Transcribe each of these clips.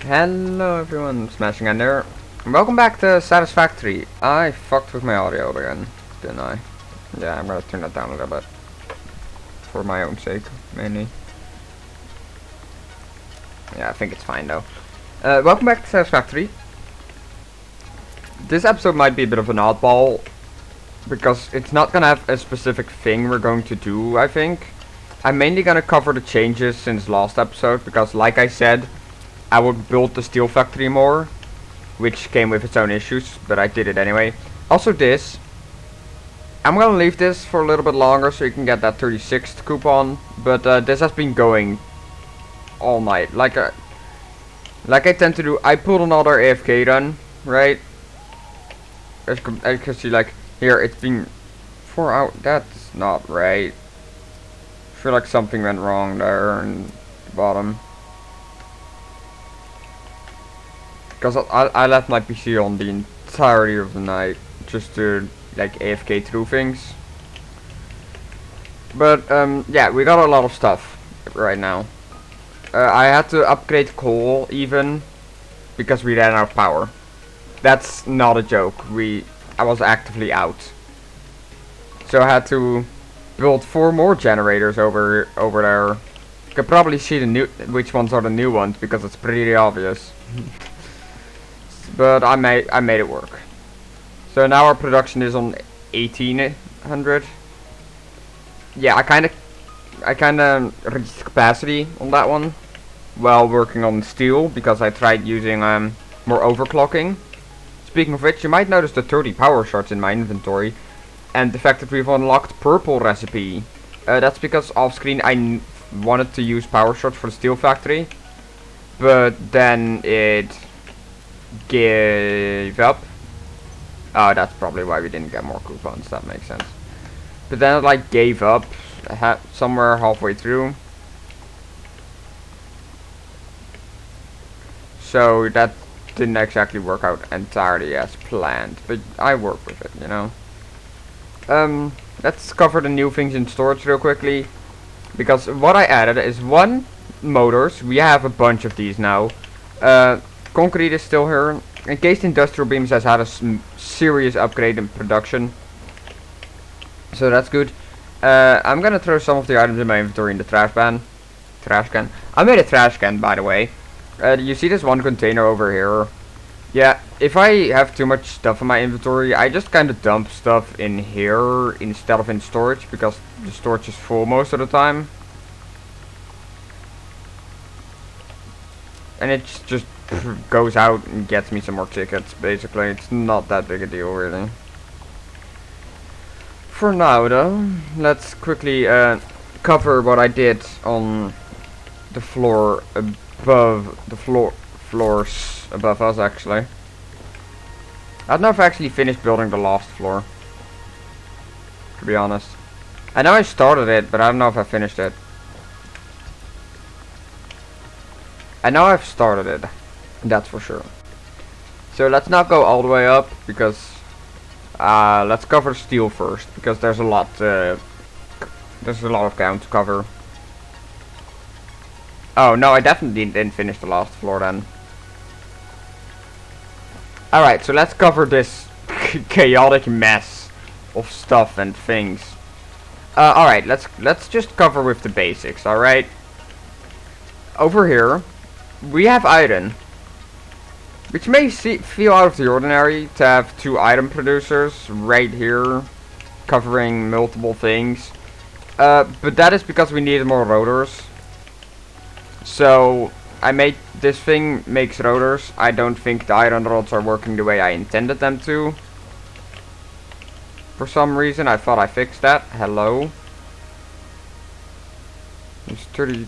Hello everyone, Smashing in there. Welcome back to Satisfactory. I fucked with my audio again, didn't I? Yeah, I'm gonna turn that down a little bit. For my own sake, mainly. Yeah, I think it's fine though. Welcome back to Satisfactory. This episode might be a bit of an oddball, because it's not gonna have a specific thing we're going to do, I think. I'm mainly gonna cover the changes since last episode, because like I said, I would build the steel factory more, which came with its own issues, but I did it anyway. Also this, I'm gonna leave this for a little bit longer so you can get that 36th coupon, but this has been going all night, like I tend to do. I pulled another AFK run, right? As you can see, like, here, it's been 4 hours, that's not right. I feel like something went wrong there on the bottom. Because I left my PC on the entirety of the night, just to, like, AFK through things. But, yeah, we got a lot of stuff right now. I had to upgrade coal, even, because we ran out of power. That's not a joke, I was actively out. So I had to build 4 more generators over there. You can probably see which ones are the new ones, because it's pretty obvious. But I made it work. So now our production is on 1800. Yeah, I kinda reached capacity on that one while working on steel, because I tried using more overclocking. Speaking of which, you might notice the 30 power shards in my inventory, and the fact that we've unlocked purple recipe. That's because off screen I wanted to use power shards for the steel factory, but then it gave up. Oh, that's probably why we didn't get more coupons. That makes sense. But then it like gave up somewhere halfway through. So that didn't exactly work out entirely as planned, but I worked with it, you know. Let's cover the new things in storage real quickly, because what I added is motors. We have a bunch of these now. Concrete is still here. Encased industrial beams has had a serious upgrade in production, so that's good. I'm gonna throw some of the items in my inventory in the trash can. I made a trash can, by the way. You see this one container over here? Yeah, if I have too much stuff in my inventory, I just kind of dump stuff in here instead of in storage, because the storage is full most of the time. And it just goes out and gets me some more tickets, basically. It's not that big a deal, really. For now, though, let's quickly cover what I did on the floor above the floors above us, actually. I don't know if I actually finished building the last floor, to be honest. I know I started it, but I don't know if I finished it. I know I've started it, that's for sure. So let's not go all the way up, because let's cover steel first, because there's a lot of ground to cover. Oh no, I definitely didn't finish the last floor then. Alright, so let's cover this chaotic mess of stuff and things. Alright, let's just cover with the basics, alright? Over here, we have iron, which may feel out of the ordinary to have 2 item producers right here covering multiple things, but that is because we needed more rotors. So I made this thing makes rotors. I don't think the iron rods are working the way I intended them to. For some reason I thought I fixed that. Hello. It's 30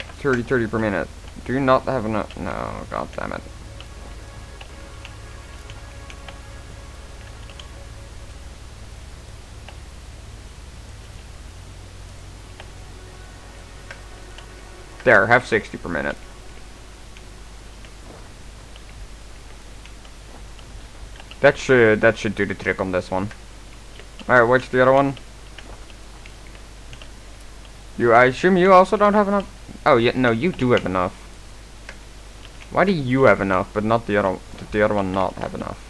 per minute. Do you not have enough? No, god damn it. There, have 60 per minute. That should do the trick on this one. Alright, what's the other one? I assume you also don't have enough? Oh yeah, no, you do have enough. Why do you have enough, but not the other one not have enough?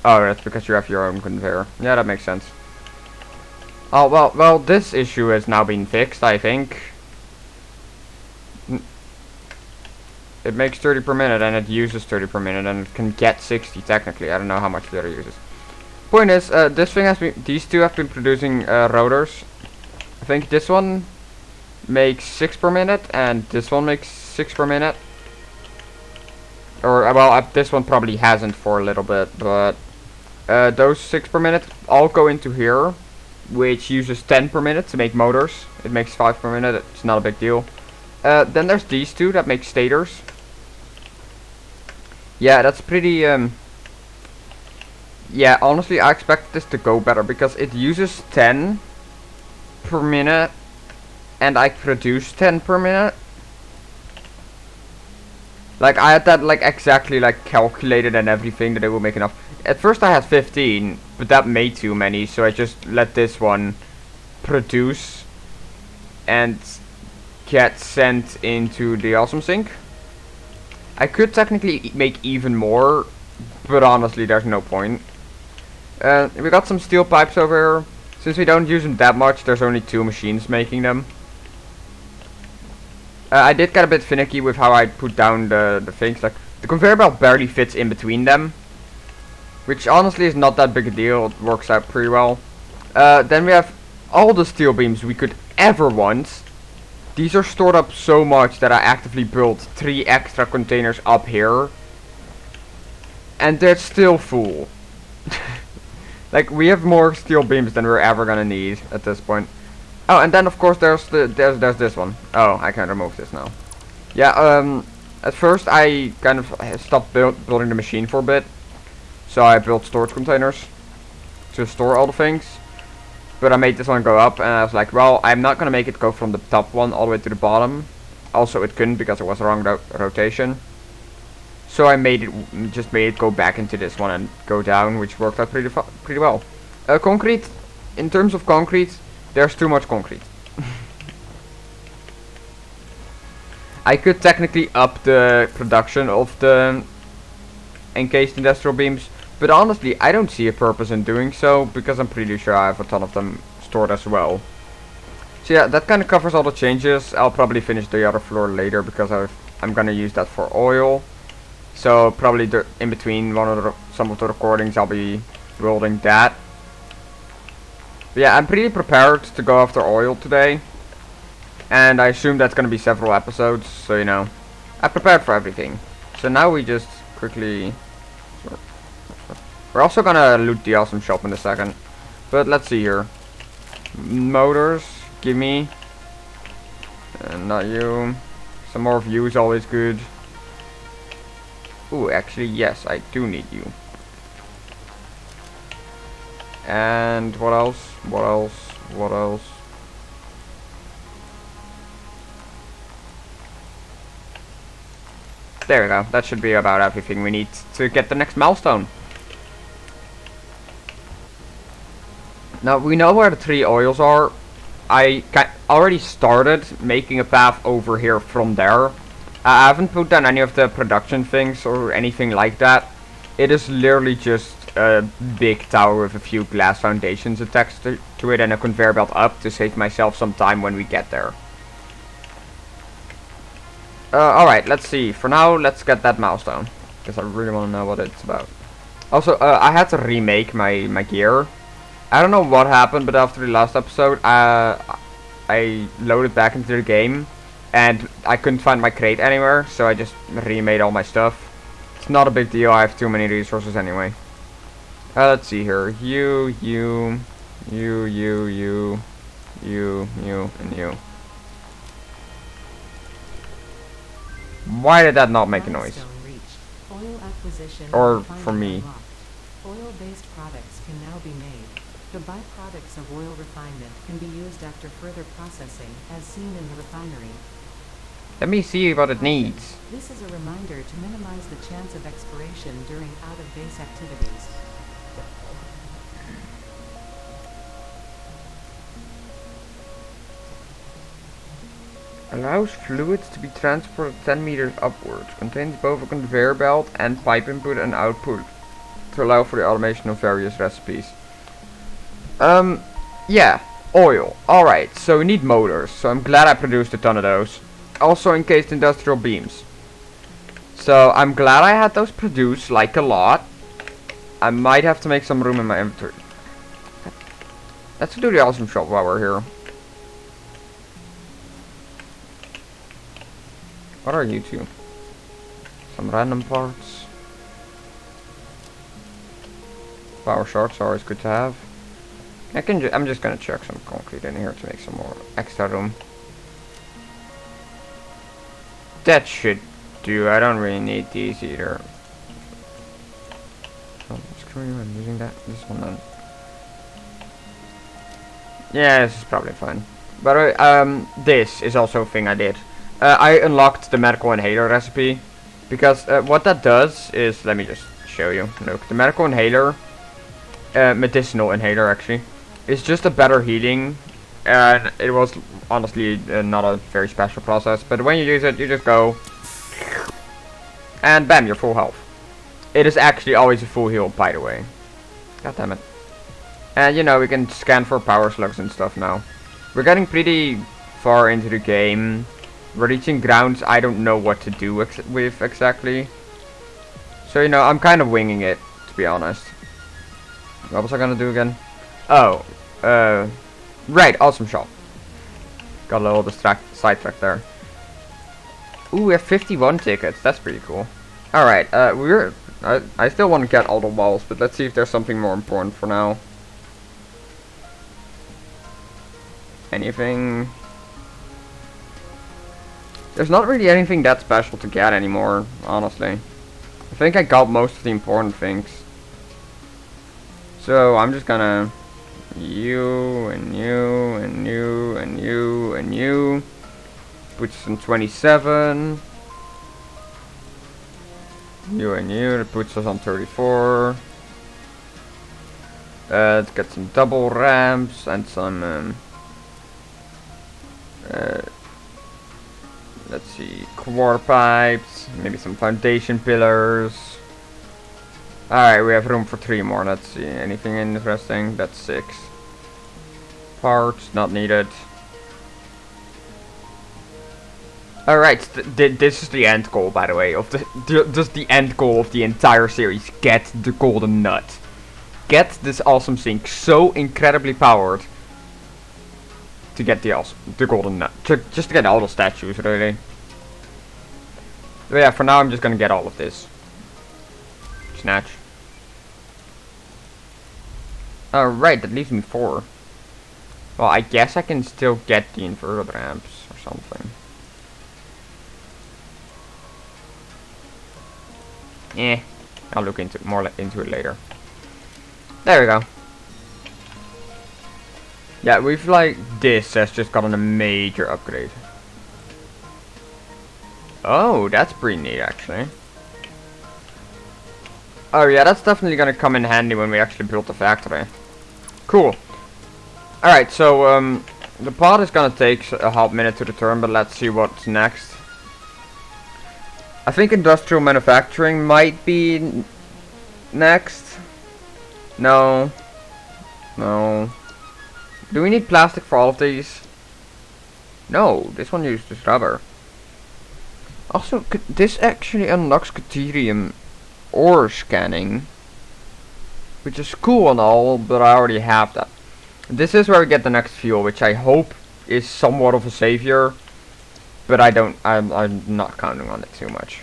Oh, that's because you have your own conveyor. Yeah, that makes sense. Oh, well, this issue has now been fixed, I think. It makes 30 per minute, and it uses 30 per minute, and it can get 60 technically. I don't know how much the other uses. Point is, these two have been producing rotors. I think this one makes 6 per minute, and this one makes 6 per minute. Or, well, this one probably hasn't for a little bit, but those 6 per minute all go into here, which uses 10 per minute to make motors. It makes 5 per minute, it's not a big deal. Then there's these two that make stators. Yeah, that's pretty, yeah, honestly, I expect this to go better because it uses 10 per minute and I produce 10 per minute. Like, I had that, like, exactly, like, calculated and everything that it will make enough. At first I had 15, but that made too many, so I just let this one produce and get sent into the awesome sink. I could technically make even more, but honestly, there's no point. We got some steel pipes over here. Since we don't use them that much, there's only 2 machines making them. I did get a bit finicky with how I put down the things. Like, the conveyor belt barely fits in between them, which honestly is not that big a deal. It works out pretty well. Then we have all the steel beams we could ever want. These are stored up so much that I actively built 3 extra containers up here. And they're still full. Like, we have more steel beams than we're ever gonna need at this point. Oh, and then of course there's this one. Oh, I can remove this now. Yeah, at first I kind of stopped building the machine for a bit. So I built storage containers to store all the things. But I made this one go up and I was like, well, I'm not gonna make it go from the top one all the way to the bottom. Also, it couldn't because it was the wrong rotation. So I just made it go back into this one and go down, which worked out pretty well. Concrete, in terms of concrete, there's too much concrete. I could technically up the production of the encased industrial beams, but honestly, I don't see a purpose in doing so, because I'm pretty sure I have a ton of them stored as well. So yeah, that kind of covers all the changes. I'll probably finish the other floor later, because I'm gonna use that for oil. So probably in between some of the recordings I'll be building that. But yeah, I'm pretty prepared to go after oil today. And I assume that's gonna be several episodes, so you know, I prepared for everything. So now we just quickly... We're also gonna loot the awesome shop in a second. But let's see here. Motors, gimme. And not you. Some more of you is always good. Ooh, actually, yes, I do need you. And what else? What else? What else? There we go. That should be about everything we need to get the next milestone. Now, we know where the 3 oils are. I already started making a path over here from there. I haven't put down any of the production things or anything like that. It is literally just a big tower with a few glass foundations attached to it and a conveyor belt up to save myself some time when we get there. Alright, let's see. For now, let's get that milestone, because I really want to know what it's about. Also, I had to remake my gear. I don't know what happened, but after the last episode, I loaded back into the game. And I couldn't find my crate anywhere, so I just remade all my stuff. It's not a big deal, I have too many resources anyway. Let's see here. You, and you. Why did that not make a noise? Or for me? Oil-based products can now be made. The byproducts of oil refinement can be used after further processing, as seen in the refinery. Let me see what it needs. This is a reminder to minimize the chance of expiration during out-of-base activities. Allows fluids to be transported 10 meters upwards. Contains both a conveyor belt and pipe input and output to allow for the automation of various recipes. Yeah, oil. Alright, so we need motors. So I'm glad I produced a ton of those. Also encased industrial beams. So I'm glad I had those produced, like a lot. I might have to make some room in my inventory. Let's do the awesome shop while we're here. What are you two? Some random parts. Power shards are always good to have. I'm just gonna chuck some concrete in here to make some more extra room. That should do. I don't really need these either. Oh, screw you, I'm using that. This one then. Yeah, this is probably fine. By the way, this is also a thing I did. I unlocked the medical inhaler recipe because what that does is, let me just show you. Look, the medical inhaler, medicinal inhaler actually, is just a better heating, and it was honestly not a very special process. But when you use it, you just go, and bam, you're full health. It is actually always a full heal, by the way. God damn it. And you know, we can scan for power slugs and stuff now. We're getting pretty far into the game. We're reaching grounds I don't know what to do with exactly. So, you know, I'm kind of winging it, to be honest. What was I gonna do again? Oh, right, awesome shop. Got a little sidetracked there. Ooh, we have 51 tickets. That's pretty cool. Alright, I still want to get all the walls, but let's see if there's something more important for now. Anything? There's not really anything that special to get anymore, honestly. I think I got most of the important things. So I'm just gonna you and you and you and you and you. Puts us on 27. You and you, that puts us on 34. Let's get some double ramps and some let's see, core pipes, maybe some foundation pillars. Alright, we have room for 3 more. Let's see, anything interesting? That's 6. Parts, not needed. Alright, this is the end goal, by the way, of just the end goal of the entire series. Get the golden nut. Get this awesome sink so incredibly powered to get the golden nut. Just to get all the statues, really. But yeah, for now I'm just gonna get all of this. Snatch. Alright, that leaves me 4. Well, I guess I can still get the inverted ramps or something. I'll look into it later. There we go. Yeah, we've this has just gotten a major upgrade. Oh, that's pretty neat actually. Oh yeah, that's definitely gonna come in handy when we actually build the factory. Cool. Alright, so the pod is gonna take a half minute to return, but let's see what's next. I think industrial manufacturing might be next. No. No. Do we need plastic for all of these? No, this one uses rubber. Also, this actually unlocks Caterium ore scanning, which is cool and all, but I already have that. This is where we get the next fuel, which I hope is somewhat of a savior, but I'm not counting on it too much.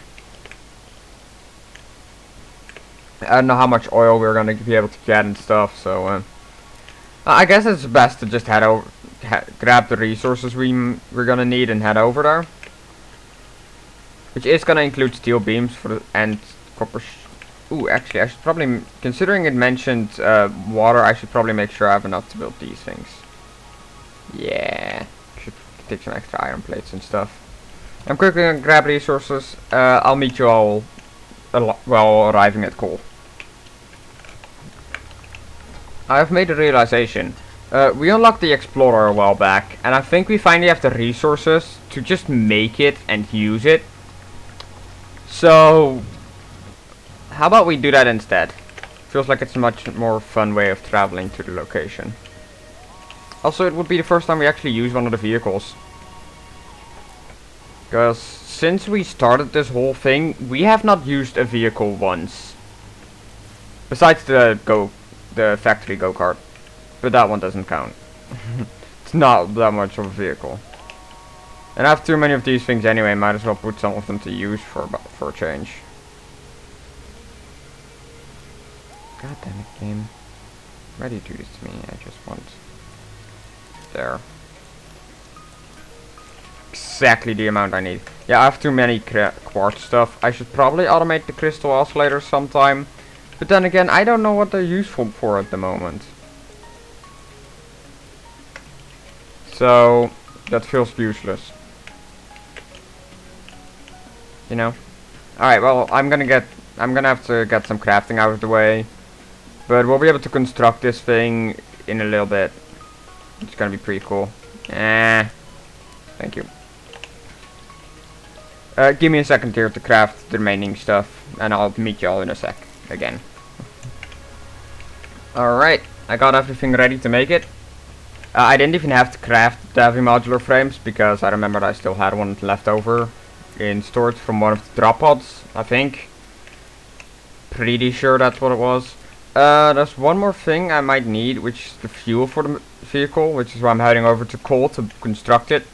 I don't know how much oil we're gonna be able to get and stuff, so I guess it's best to just head over, grab the resources we're gonna need and head over there. Which is gonna include steel beams and copper. Ooh, actually, I should probably, considering it mentioned water, I should probably make sure I have enough to build these things. Yeah, should take some extra iron plates and stuff. I'm quickly gonna grab resources. I'll meet you all while arriving at coal. I have made a realization. We unlocked the Explorer a while back, and I think we finally have the resources to just make it and use it. So, how about we do that instead? Feels like it's a much more fun way of traveling to the location. Also, it would be the first time we actually use one of the vehicles. Because since we started this whole thing, we have not used a vehicle once. Besides the factory go-kart. But that one doesn't count. It's not that much of a vehicle. And I have too many of these things anyway, might as well put some of them to use for a change. God damn it, game. Why do you do this to me? I just want... There. Exactly the amount I need. Yeah, I have too many quartz stuff. I should probably automate the crystal oscillators sometime. But then again, I don't know what they're useful for at the moment. So, that feels useless. You know? Alright, well, I'm gonna have to get some crafting out of the way. But we'll be able to construct this thing in a little bit. It's gonna be pretty cool. Thank you. Give me a second here to craft the remaining stuff, and I'll meet y'all in a sec again. Alright, I got everything ready to make it. I didn't even have to craft the heavy modular frames because I remembered I still had one left over in storage from one of the drop pods, I think. Pretty sure that's what it was. There's one more thing I might need, which is the fuel for the vehicle, which is why I'm heading over to coal to construct it.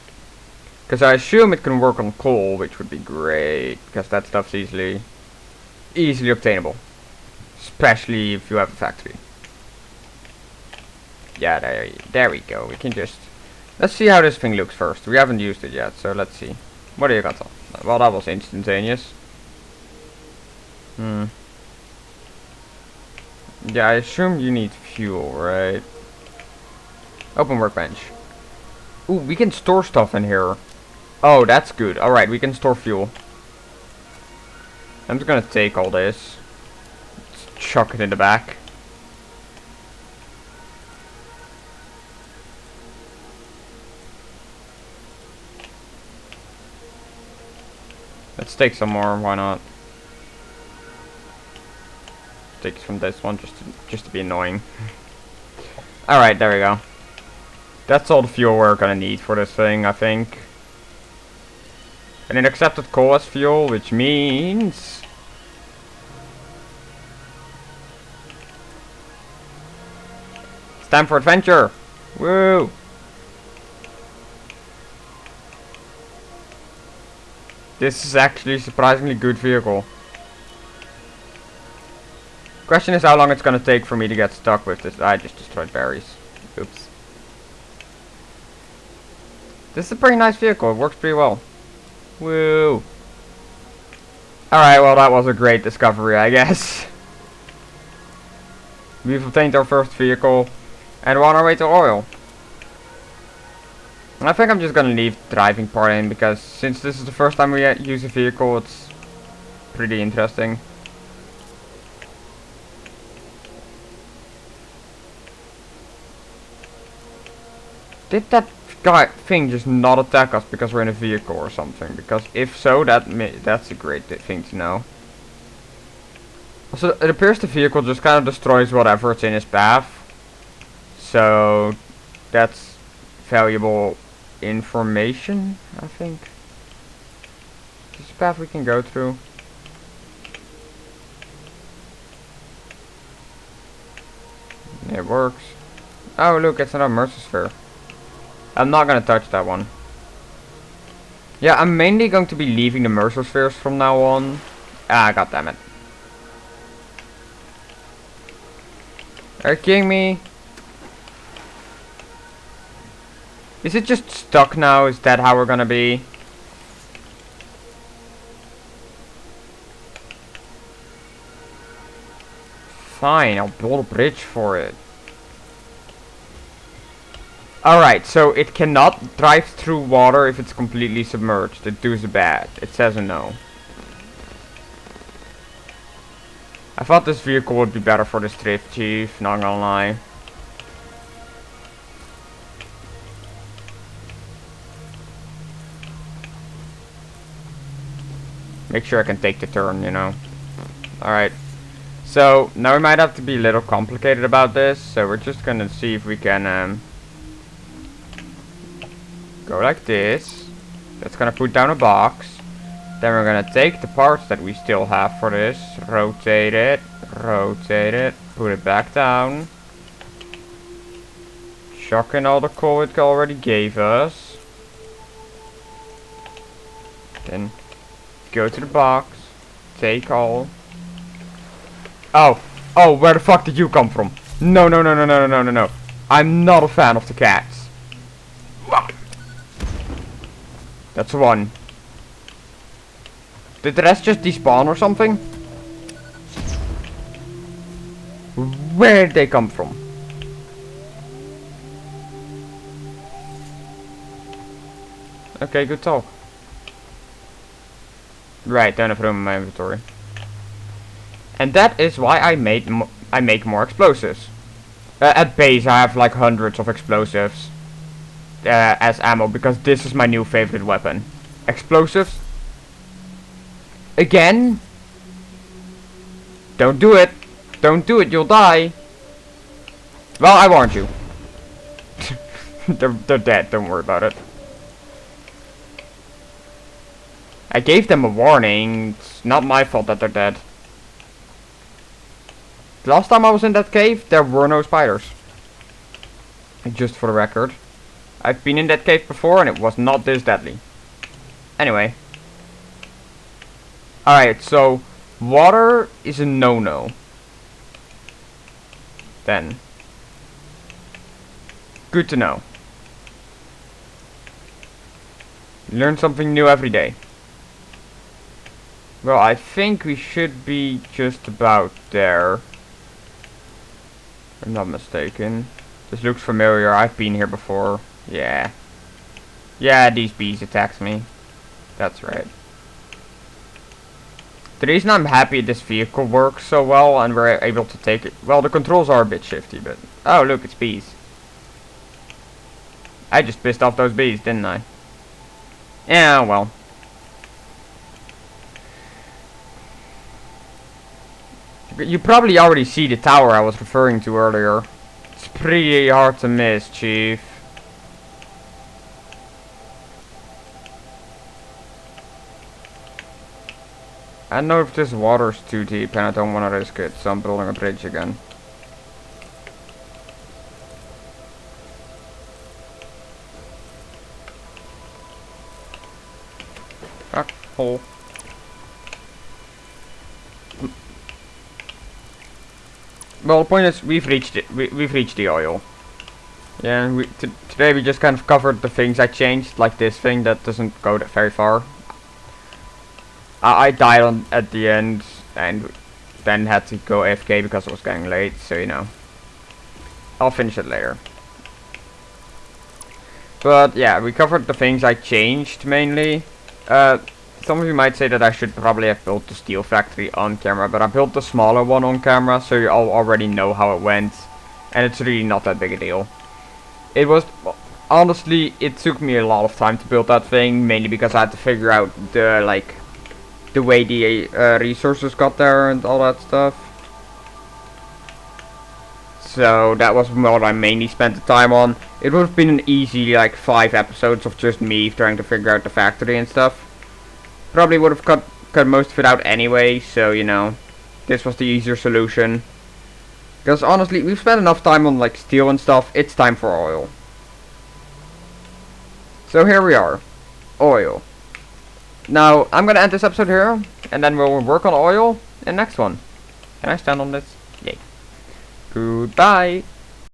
Because I assume it can work on coal, which would be great, because that stuff's easily obtainable. Especially if you have a factory. Yeah, there we go. We can just... Let's see how this thing looks first. We haven't used it yet, so let's see. What do you got on? Well, that was instantaneous. Yeah, I assume you need fuel, right? Open workbench. Ooh, we can store stuff in here. Oh, that's good. Alright, we can store fuel. I'm just gonna take all this. Let's chuck it in the back. Let's take some more, why not? Take it from this one just to be annoying. Alright, there we go. That's all the fuel we're gonna need for this thing, I think. And it accepted coal as fuel, which means... It's time for adventure! Woo! This is actually a surprisingly good vehicle. Question is how long it's gonna take for me to get stuck with this. I just destroyed berries. Oops. This is a pretty nice vehicle. It works pretty well. Woo! Alright, well that was a great discovery, I guess. We've obtained our first vehicle and we're on our way to oil. I think I'm just gonna leave the driving part in because since this is the first time we use a vehicle, it's pretty interesting. Did that thing just not attack us because we're in a vehicle or something? Because if so, that's a great thing to know. Also, it appears the vehicle just kind of destroys whatever it's in its path. So, that's valuable information, I think. Is this a path we can go through? It works. Oh, look, it's another Mercer Sphere. I'm not gonna touch that one. Yeah, I'm mainly going to be leaving the Mercer Spheres from now on. Ah, goddammit. Are you kidding me? Is it just stuck now? Is that how we're gonna be? Fine, I'll build a bridge for it. Alright, so it cannot drive through water if it's completely submerged. It does bad. It says a no. I thought this vehicle would be better for this drift, chief, not gonna lie. Make sure I can take the turn, you know. Alright. So, now we might have to be a little complicated about this. So we're just gonna see if we can go like this. That's gonna put down a box. Then we're gonna take the parts that we still have for this. Rotate it. Put it back down. Chuck in all the coal it already gave us. Then go to the box. Take all. Oh, where the fuck did you come from? No. I'm not a fan of the cats. That's one. Did the rest just despawn or something? Where did they come from? Okay, good talk. Right, don't have room in my inventory. And that is why I make more explosives. At base I have like hundreds of explosives as ammo, because this is my new favorite weapon. Explosives. Again? Don't do it. Don't do it, you'll die. Well, I warned you. they're dead, don't worry about it. I gave them a warning. It's not my fault that they're dead. Last time I was in that cave, there were no spiders. Just for the record. I've been in that cave before and it was not this deadly. Anyway. Alright, so water is a no-no. Then. Good to know. Learn something new every day. Well, I think we should be just about there. If I'm not mistaken. This looks familiar. I've been here before. Yeah. Yeah, these bees attacked me. That's right. The reason I'm happy this vehicle works so well and we're able to take it... Well, the controls are a bit shifty, but... Oh, look, it's bees. I just pissed off those bees, didn't I? Yeah, well. You probably already see the tower I was referring to earlier. It's pretty hard to miss, Chief. I know if this water's too deep and I don't want to risk it, so I'm building a bridge again. Fuck, hole. Well, the point is, we've reached it. We've reached the oil. Yeah, and today we just kind of covered the things I changed, like this thing that doesn't go that very far. I died at the end, and then had to go AFK because it was getting late, so you know. I'll finish it later. But yeah, we covered the things I changed mainly. Some of you might say that I should probably have built the steel factory on camera, but I built the smaller one on camera, so you all already know how it went. And it's really not that big a deal. It was, honestly, it took me a lot of time to build that thing, mainly because I had to figure out the, like, the way the resources got there and all that stuff. So that was what I mainly spent the time on. It would have been an easy, like, 5 episodes of just me trying to figure out the factory and stuff. Probably would have cut most of it out anyway, so you know, this was the easier solution. Because honestly, we've spent enough time on like steel and stuff, it's time for oil. So here we are, oil. Now, I'm gonna end this episode here, and then we'll work on oil in the next one. Can I stand on this? Yay. Goodbye.